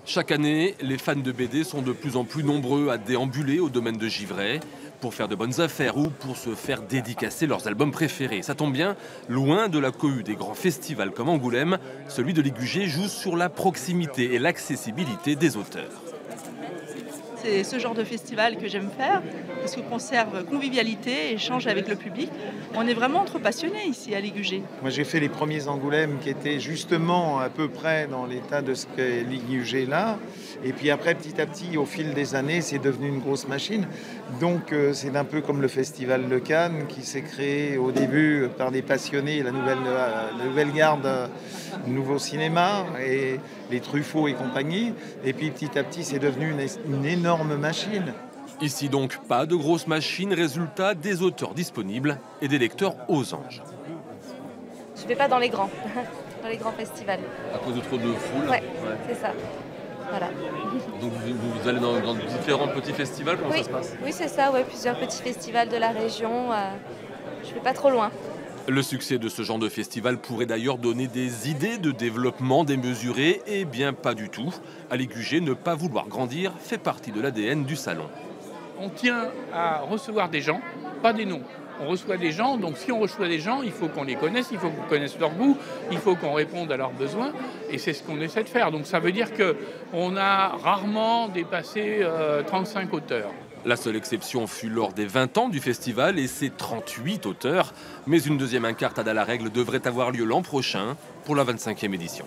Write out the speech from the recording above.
Chaque année, les fans de BD sont de plus en plus nombreux à déambuler au domaine de Givray pour faire de bonnes affaires ou pour se faire dédicacer leurs albums préférés. Ça tombe bien, loin de la cohue des grands festivals comme Angoulême, celui de Ligugé joue sur la proximité et l'accessibilité des auteurs. C'est ce genre de festival que j'aime faire parce qu'on conserve convivialité, échange avec le public. On est vraiment entre passionnés ici à Ligugé. Moi, j'ai fait les premiers Angoulême qui étaient justement à peu près dans l'état de ce qu'est Ligugé là. Et puis après, petit à petit, au fil des années, c'est devenu une grosse machine. Donc, c'est un peu comme le Festival de Cannes qui s'est créé au début par des passionnés, la nouvelle garde, nouveau cinéma et les Truffaut et compagnie. Et puis petit à petit, c'est devenu une énorme machine. Ici donc, pas de grosses machines, résultat des auteurs disponibles et des lecteurs aux anges. Je ne vais pas dans les grands festivals. À cause de trop de foule. Ouais. C'est ça. Voilà. Donc vous allez dans différents petits festivals, comment ça se passe? Oui, c'est ça, plusieurs petits festivals de la région. Je ne vais pas trop loin. Le succès de ce genre de festival pourrait d'ailleurs donner des idées de développement démesuré, et bien pas du tout. À Ligugé, ne pas vouloir grandir fait partie de l'ADN du salon. On tient à recevoir des gens, pas des noms. On reçoit des gens, donc si on reçoit des gens, il faut qu'on les connaisse, il faut qu'on connaisse leur goût, il faut qu'on réponde à leurs besoins, et c'est ce qu'on essaie de faire. Donc ça veut dire qu'on a rarement dépassé 35 auteurs. La seule exception fut lors des 20 ans du festival et ses 38 auteurs. Mais une deuxième incartade à la règle devrait avoir lieu l'an prochain pour la 25e édition.